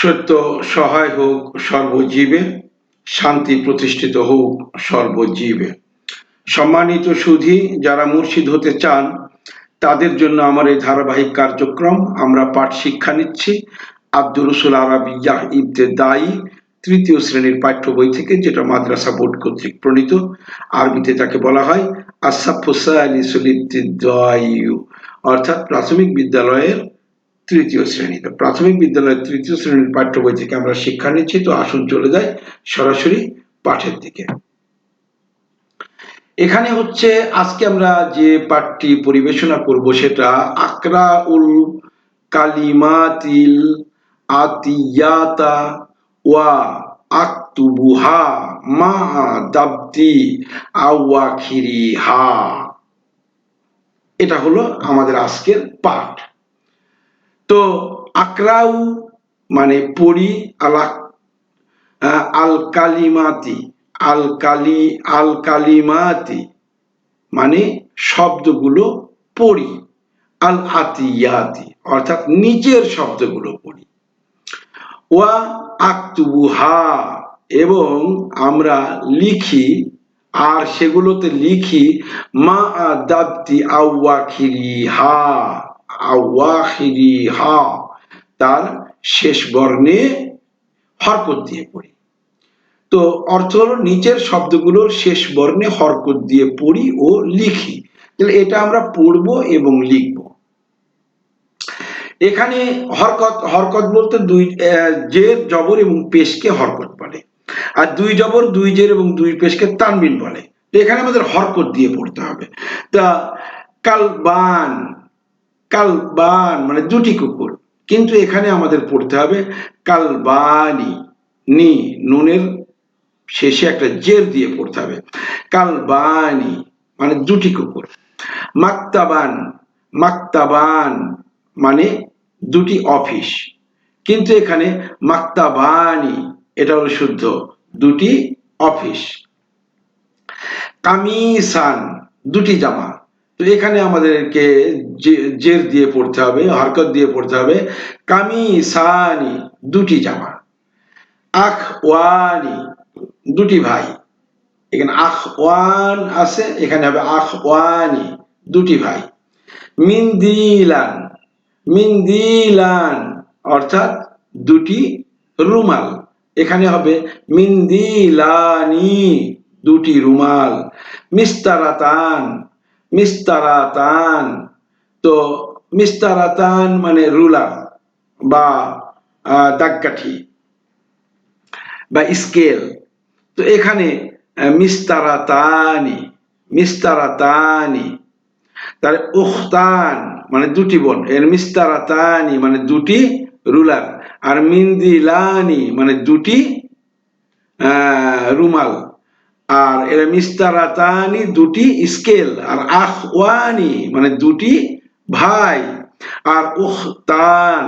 সত্য সহায় হোক সর্বজীবে, শান্তি প্রতিষ্ঠিত হোক সর্বজীবে। সম্মানিত সুধী, যারা মুর্শিদ হতে চান তাদের জন্য আমার এই ধারাবাহিক কার্যক্রম। আমরা পাঠ শিক্ষা নিচ্ছি আব্দুর রসুল আরাবিয়া ইবতেদায়ী তৃতীয় শ্রেণীর পাঠ্য বই থেকে, যেটা মাদ্রাসা বোর্ড কর্তৃক প্রণীত। আরবিতে তাকে বলা হয় আসাফু সালিসুল ইবতিদায়ী, অর্থাৎ প্রাথমিক বিদ্যালয়ের তৃতীয় শ্রেণী। প্রাথমিক বিদ্যালয়ের তৃতীয় শ্রেণীর পাঠ্য বই থেকে আমরা শিক্ষা নিচ্ছি। তো আসুন চলে যাই সরাসরি পাঠের দিকে। এখানে হচ্ছে আজকে আমরা যে পাঠটি পরিবেশনা করব সেটা আকরাউল কালিমাতিল আতিয়াতা ওয়া আক্তুবুহা মা দাবতি আওয়াখিরিহা। এটা হলো আমাদের আজকের পাঠ। তো আকরাউ মানে পড়ি, আল কালিমাতি আল কালিমাতি মানে শব্দগুলো পড়ি, আল আতিয়াতি অর্থাৎ নিচের শব্দগুলো পড়ি, ওয়া আক্তুবুহা এবং আমরা লিখি, আর সেগুলোতে লিখি মা দাবতি আওয়াখিরিহা তার শেষ বর্ণে হরকত দিয়ে পড়ি। তো অর্থ হলো নিচের শব্দগুলোর শেষ বর্ণে হরকত দিয়ে পড়ি ও লিখি। তাহলে এটা আমরা পড়ব এবং লিখব। এখানে হরকত বলতে দুই জের জবর এবং পেশকে হরকত বলে, আর দুই জবর দুই জের এবং দুই পেশকে তানবিন বলে। তো এখানে আমাদের হরকত দিয়ে পড়তে হবে। তা কালবান মানে দুটি কুকুর, কিন্তু এখানে আমাদের পড়তে হবে কালবানি, নুনের শেষে একটা জের দিয়ে পড়তে হবে। কালবানি মানে দুটি কুকুর। মাকতাবান মানে দুটি অফিস, কিন্তু এখানে মাকতাবানি এটা হলো শুদ্ধ, দুটি অফিস। কামিসান দুটি জামা, তো এখানে আমাদেরকে জের দিয়ে পড়তে হবে, হরকত দিয়ে পড়তে হবে কামিসানি দুটি জামা। আখওয়ানি দুটি ভাই, এখানে আখওয়ান আছে, এখানে হবে আখওয়ানি দুটি ভাই। মিন্দিলান অর্থাৎ দুটি রুমাল, এখানে হবে মিন্দিলানি দুটি রুমাল। মিস্তারাতান তো মিস্তারাতান মানে রুলার বা দাগকাঠি বা স্কেল। তো এখানে মিস্তারাতানি তার উখতান মানে দুটি বোন, এর মিস্তারাতানি মানে দুটি রুলার, আর মিন্দিলানি মানে দুটি রুমাল, আর এর মিস্তারাতানি দুটি স্কেল, আর আখওয়ানি মানে দুটি ভাই, আর উখতান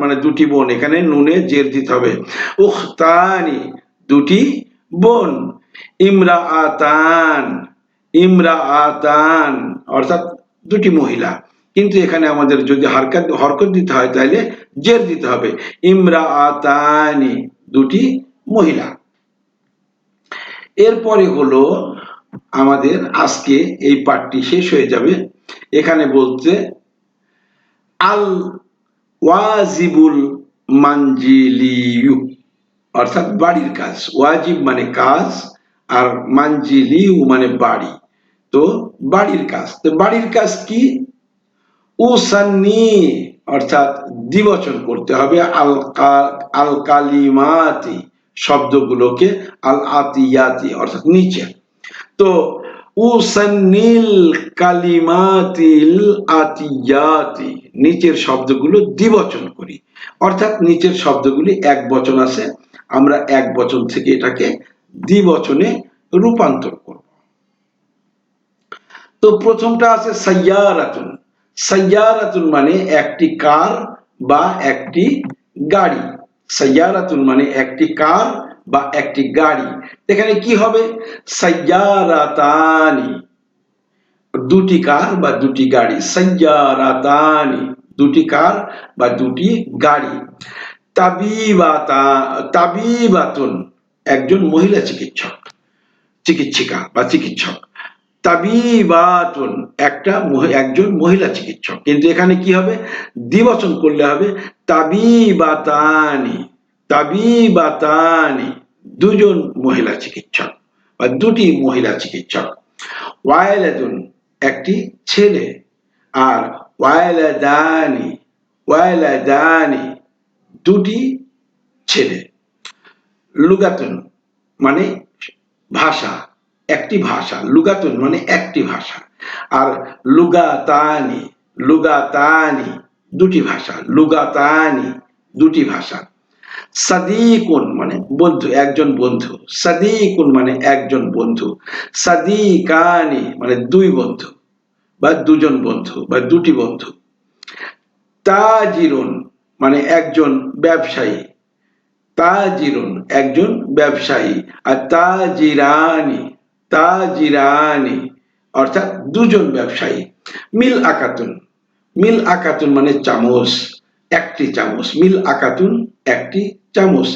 মানে দুটি বোন, এখানে নুনে জের দিতে হবে, উখতানি দুটি বোন। ইমরাআতান অর্থাৎ দুটি মহিলা, কিন্তু এখানে আমাদের যদি হরকত দিতে হয় তাহলে জের দিতে হবে, ইমরাআতানি দুটি মহিলা। এরপরে হলো আমাদের আজকে এই পাঠটি শেষ হয়ে যাবে। এখানে বলতে আল ওয়াজিবুল মানজিলিয়ু অর্থাৎ বাড়ির কাজ, ওয়াজিব মানে কাজ, আর মানজিলিউ মানে বাড়ি। তো বাড়ির কাজ, তো বাড়ির কাজ কি? উসান্নি অর্থাৎ দ্বিবচন করতে হবে আল কালিমাতি শব্দগুলোকে, আল আতিয়াতি অর্থাৎ নিচে। তো উসান্নিল কালিমাতিল আতিয়াতি নিচের শব্দগুলো দ্বিবচন করি, অর্থাৎ নিচের শব্দগুলি এক বচন আছে, আমরা এক বচন থেকে এটাকে দ্বিবচনে রূপান্তর করব। তো প্রথমটা আছে সাইয়ারাতুন। সাইয়ারাতুন মানে একটি কার বা একটি গাড়ি। সাইয়ারাতুন মানে একটি কার বা একটি গাড়ি। এখানে কি হবে? সাইয়ারাতানি দুটি কার বা দুটি গাড়ি, সাইয়ারাতানি দুটি কার বা দুটি গাড়ি। তাবিবাতুন একজন মহিলা চিকিৎসিকা বা চিকিৎসক। তাবিবাতুন একজন মহিলা চিকিৎসক, কিন্তু এখানে কি হবে, দ্বিবচন করলে হবে তাবিবাতানি। তাবিবাতানি দুজন মহিলা চিকিৎসক বা দুটি মহিলা চিকিৎসক। ওয়াইলাদুন একটি ছেলে, আর ওয়াইলাদানি দুটি ছেলে। লুগাতুন মানে ভাষা, একটি ভাষা, লুগাতুন মানে একটি ভাষা, আর লুগাতানি দুটি ভাষা, লুগাতানি দুটি ভাষা। সাদিকুন মানে বন্ধু, একজন বন্ধু, সাদিকুন মানে একজন বন্ধু, সাদিকানি মানে দুই বন্ধু বা দুজন বন্ধু বা দুটি বন্ধু। তাজিরুন মানে একজন ব্যবসায়ী, তাজিরুন একজন ব্যবসায়ী, আর তাজিরানি অর্থাৎ দুজন ব্যবসায়ী। মিল আকাতুন মানে চামচ, একটি চামচ, মিল আকাতুন একটি চামচ।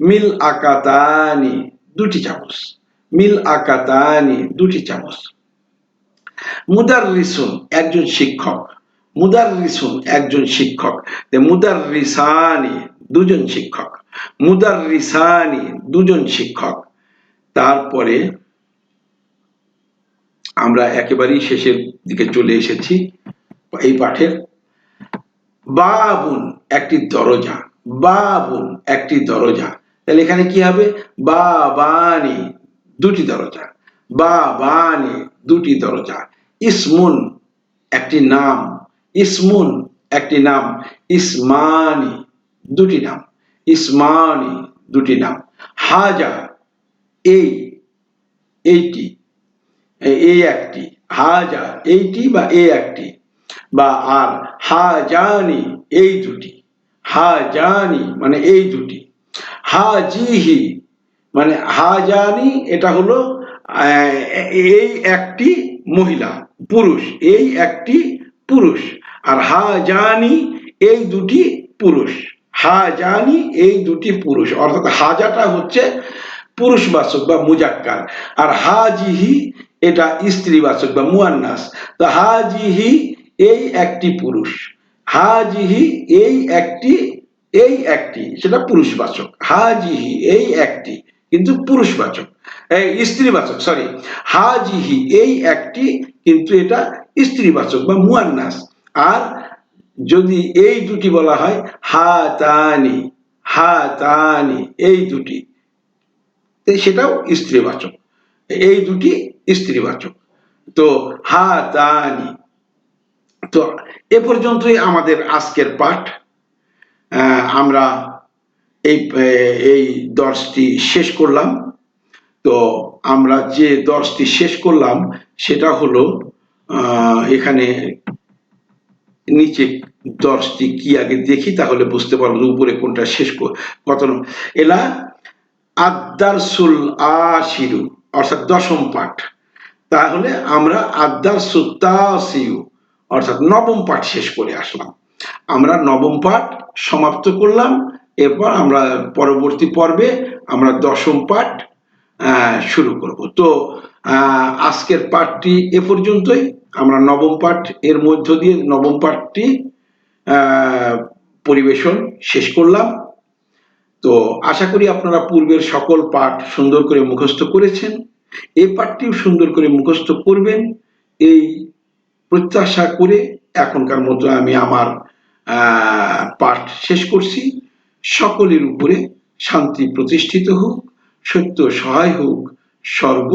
মিল আকাতানি দুটি চামচ, মিল আকাতানি দুটি চামচ। মুদাররিসুন একজন শিক্ষক, মুদাররিসুন একজন শিক্ষক, মুদাররিসানি দুজন শিক্ষক, মুদাররিসানি দুজন শিক্ষক। তারপরে আমরা একেবারেই শেষের দিকে চলে এসেছি এই পাঠের। বাবুন একটি দরজা, বাবুন একটি দরজা, তাহলে এখানে কি হবে, বাবানি দুটি দরজা, বাবানি দুটি দরজা। ইসমুন একটি নাম, ইসমুন একটি নাম, ইসমানি দুটি নাম, ইসমানি দুটি নাম। হাজা এইটি, এই একটি, হাজা এইটি বা এই একটি, বা আর হাজানি এই দুটি, হাজানি মানে এই দুটি। হাজিহি মানে হাজানি এটা হলো এই একটি মহিলা পুরুষ, এই একটি পুরুষ, আর হাজানি এই দুটি পুরুষ, হাজানি এই দুটি পুরুষ, অর্থাৎ হাজাটা হচ্ছে পুরুষবাচক বা মুজাক্কার, আর হাজিহি এটা স্ত্রীবাচক বা মুয়ান্নাস। তো হাজিহি এই একটি পুরুষ, হাজিহি এই একটি সেটা পুরুষবাচক, হাজিহি এই একটি কিন্তু পুরুষবাচক, স্ত্রীবাচক, সরি, হাজিহি এই একটি কিন্তু এটা স্ত্রীবাচক বা মুয়ান্নাস। আর যদি এই দুটি বলা হয় হাতানি, হাতানি এই দুটি, সেটাও স্ত্রীবাচক, এই দুটি স্ত্রীবাচক। তো হাতানি। তো এ পর্যন্তই আমাদের আজকের পাঠ। আমরা এই দর্শটি শেষ করলাম। তো আমরা যে দর্শটি শেষ করলাম সেটা হলো এখানে নিচে দর্শটি কি আগে দেখি, তাহলে বুঝতে পারবো উপরে কোনটা শেষ কত। এলা আদারসুল আশিরু অর্থাৎ দশম পাঠ, তাহলে আমরা আদারসুল তাসিউ অর্থাৎ নবম পাঠ শেষ করে আসলাম। আমরা নবম পাঠ সমাপ্ত করলাম, এরপর আমরা পরবর্তী পর্বে আমরা দশম পাঠ শুরু করব। তো আজকের পাঠটি এ পর্যন্তই। আমরা নবম পাঠ এর মধ্য দিয়ে নবম পাঠটি পরিবেশন শেষ করলাম। তো আশা করি আপনারা পূর্বের সকল পাঠ সুন্দর করে মুখস্থ করেছেন, এই পাঠটিও সুন্দর করে মুখস্থ করবেন এই প্রত্যাশা করে এখনকার মতো আমি আমার পাঠ শেষ করছি। সকলের উপরে শান্তি প্রতিষ্ঠিত হোক, সত্য সহায় হোক, সর্ব